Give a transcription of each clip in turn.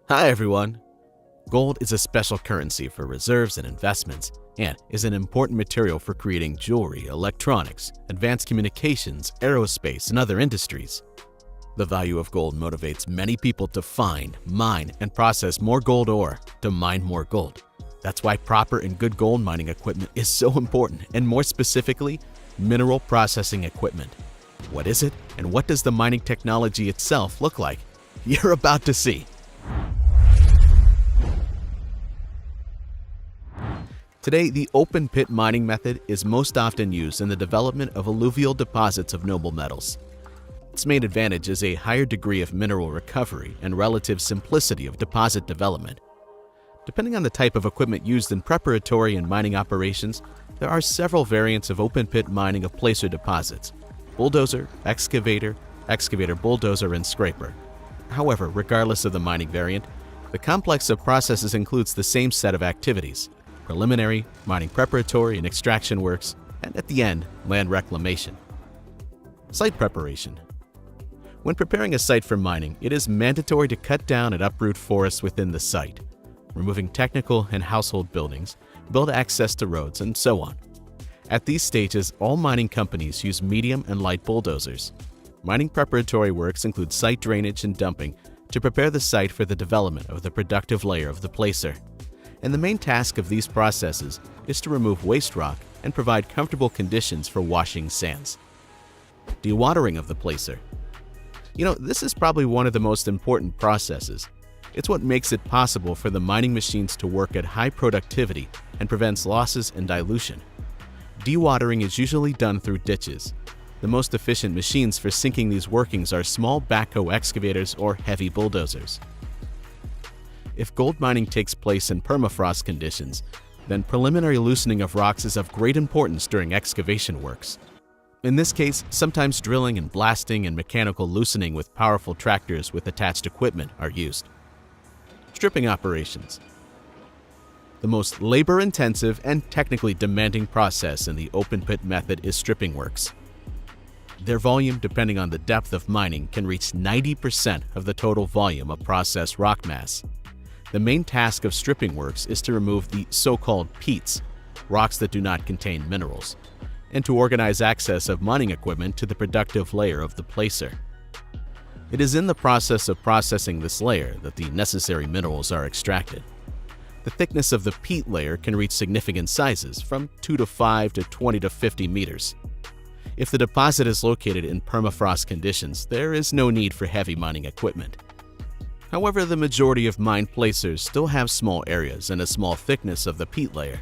Hi everyone! Gold is a special currency for reserves and investments and is an important material for creating jewelry, electronics, advanced communications, aerospace, and other industries. The value of gold motivates many people to find, mine, and process more gold ore to mine more gold. That's why proper and good gold mining equipment is so important, and more specifically, mineral processing equipment. What is it, and what does the mining technology itself look like? You're about to see. Today, the open pit mining method is most often used in the development of alluvial deposits of noble metals. Its main advantage is a higher degree of mineral recovery and relative simplicity of deposit development. Depending on the type of equipment used in preparatory and mining operations, there are several variants of open pit mining of placer deposits: bulldozer, excavator, excavator bulldozer, and scraper. However, regardless of the mining variant, the complex of processes includes the same set of activities: preliminary, mining preparatory, and extraction works, and at the end, land reclamation. Site preparation. When preparing a site for mining, it is mandatory to cut down and uproot forests within the site, removing technical and household buildings, build access to roads, and so on. At these stages, all mining companies use medium and light bulldozers. Mining preparatory works include site drainage and dumping to prepare the site for the development of the productive layer of the placer. And the main task of these processes is to remove waste rock and provide comfortable conditions for washing sands. Dewatering of the placer. This is probably one of the most important processes. It's what makes it possible for the mining machines to work at high productivity and prevents losses and dilution. Dewatering is usually done through ditches. The most efficient machines for sinking these workings are small backhoe excavators or heavy bulldozers. If gold mining takes place in permafrost conditions, then preliminary loosening of rocks is of great importance during excavation works. In this case, sometimes drilling and blasting and mechanical loosening with powerful tractors with attached equipment are used. Stripping operations. The most labor-intensive and technically demanding process in the open pit method is stripping works. Their volume, depending on the depth of mining, can reach 90% of the total volume of processed rock mass. The main task of stripping works is to remove the so-called peats, rocks that do not contain minerals, and to organize access of mining equipment to the productive layer of the placer. It is in the process of processing this layer that the necessary minerals are extracted. The thickness of the peat layer can reach significant sizes, from 2 to 5 to 20 to 50 meters. If the deposit is located in permafrost conditions, there is no need for heavy mining equipment. However, the majority of mined placers still have small areas and a small thickness of the peat layer.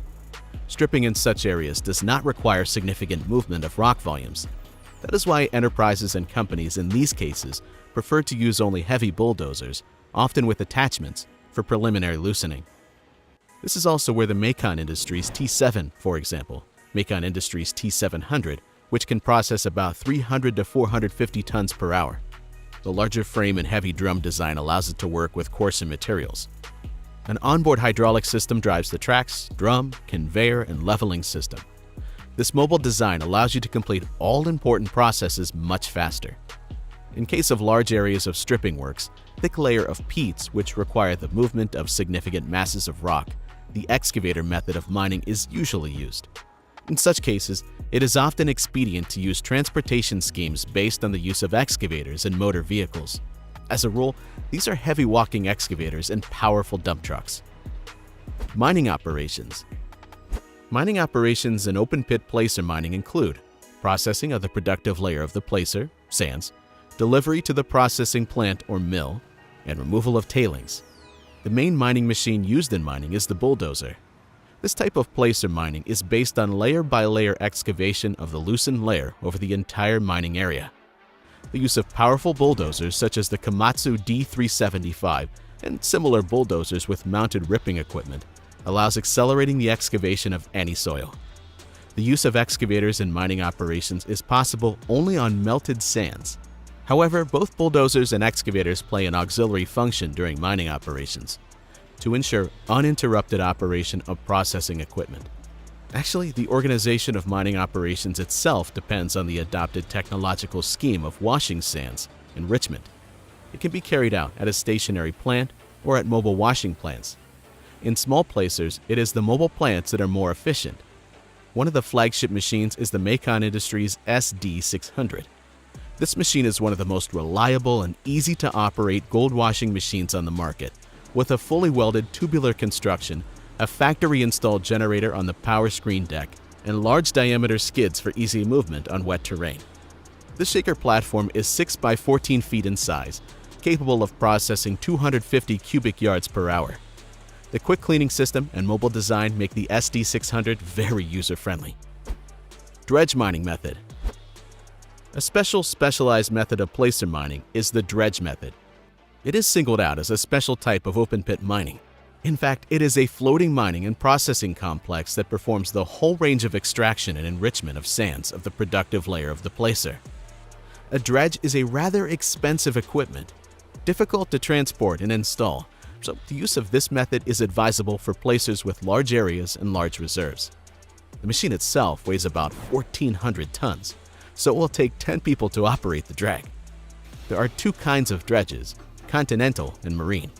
Stripping in such areas does not require significant movement of rock volumes. That is why enterprises and companies in these cases prefer to use only heavy bulldozers, often with attachments, for preliminary loosening. This is also where the Macon Industries T7, for example, Macon Industries T700, which can process about 300 to 450 tons per hour. The larger frame and heavy drum design allows it to work with coarser materials. An onboard hydraulic system drives the tracks, drum, conveyor, and leveling system. This mobile design allows you to complete all important processes much faster. In case of large areas of stripping works, thick layer of peats which require the movement of significant masses of rock, the excavator method of mining is usually used. In such cases, it is often expedient to use transportation schemes based on the use of excavators and motor vehicles. As a rule, these are heavy walking excavators and powerful dump trucks. Mining operations. Mining operations in open pit placer mining include processing of the productive layer of the placer, sands, delivery to the processing plant or mill, and removal of tailings. The main mining machine used in mining is the bulldozer. This type of placer mining is based on layer-by-layer excavation of the loosened layer over the entire mining area. The use of powerful bulldozers such as the Komatsu D375 and similar bulldozers with mounted ripping equipment allows accelerating the excavation of any soil. The use of excavators in mining operations is possible only on melted sands. However, both bulldozers and excavators play an auxiliary function during mining operations to ensure uninterrupted operation of processing equipment. Actually, the organization of mining operations itself depends on the adopted technological scheme of washing sands, enrichment. It can be carried out at a stationary plant or at mobile washing plants. In small placers, it is the mobile plants that are more efficient. One of the flagship machines is the Macon Industries SD600. This machine is one of the most reliable and easy to operate gold washing machines on the market, with a fully welded tubular construction, a factory-installed generator on the power screen deck, and large diameter skids for easy movement on wet terrain. The shaker platform is 6 by 14 feet in size, capable of processing 250 cubic yards per hour. The quick cleaning system and mobile design make the SD600 very user-friendly. Dredge mining method. A specialized method of placer mining is the dredge method. It is singled out as a special type of open-pit mining. In fact, it is a floating mining and processing complex that performs the whole range of extraction and enrichment of sands of the productive layer of the placer. A dredge is a rather expensive equipment, difficult to transport and install, so the use of this method is advisable for placers with large areas and large reserves. The machine itself weighs about 1,400 tons, so it will take 10 people to operate the drag. There are two kinds of dredges, continental and marine.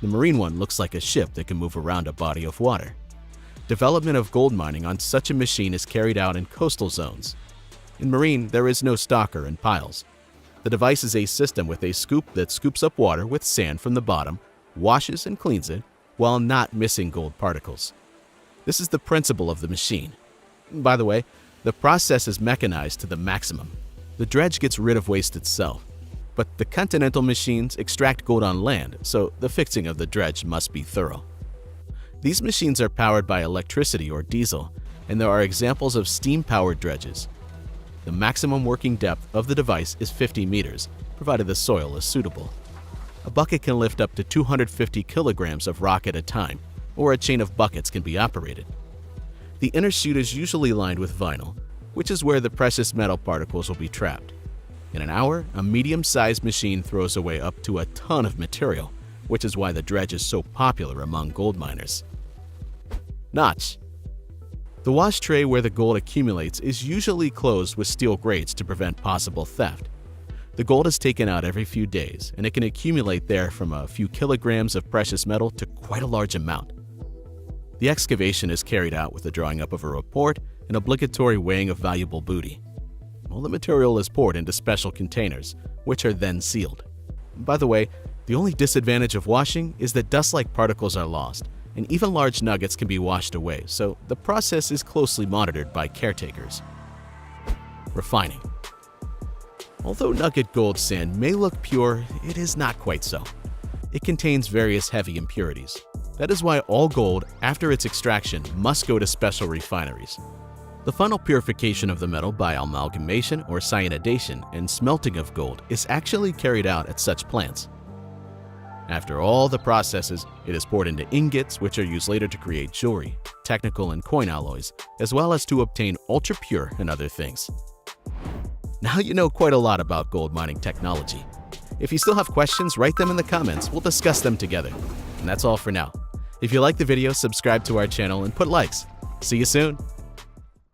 The marine one looks like a ship that can move around a body of water. Development of gold mining on such a machine is carried out in coastal zones. In marine, there is no stocker and piles. The device is a system with a scoop that scoops up water with sand from the bottom, washes and cleans it, while not missing gold particles. This is the principle of the machine. By the way, the process is mechanized to the maximum. The dredge gets rid of waste itself, but the continental machines extract gold on land, so the fixing of the dredge must be thorough. These machines are powered by electricity or diesel, and there are examples of steam-powered dredges. The maximum working depth of the device is 50 meters, provided the soil is suitable. A bucket can lift up to 250 kilograms of rock at a time, or a chain of buckets can be operated. The inner chute is usually lined with vinyl, which is where the precious metal particles will be trapped. In an hour, a medium-sized machine throws away up to a ton of material, which is why the dredge is so popular among gold miners. Notch. The wash tray where the gold accumulates is usually closed with steel grates to prevent possible theft. The gold is taken out every few days, and it can accumulate there from a few kilograms of precious metal to quite a large amount. The excavation is carried out with the drawing up of a report and obligatory weighing of valuable booty. All the material is poured into special containers, which are then sealed. By the way, the only disadvantage of washing is that dust-like particles are lost, and even large nuggets can be washed away, so the process is closely monitored by caretakers. Refining. Although nugget gold sand may look pure, it is not quite so. It contains various heavy impurities. That is why all gold, after its extraction, must go to special refineries. The final purification of the metal by amalgamation or cyanidation and smelting of gold is actually carried out at such plants. After all the processes, it is poured into ingots, which are used later to create jewelry, technical and coin alloys, as well as to obtain ultra-pure and other things. Now you know quite a lot about gold mining technology. If you still have questions, write them in the comments. We'll discuss them together. And that's all for now. If you like the video, subscribe to our channel and put likes. See you soon.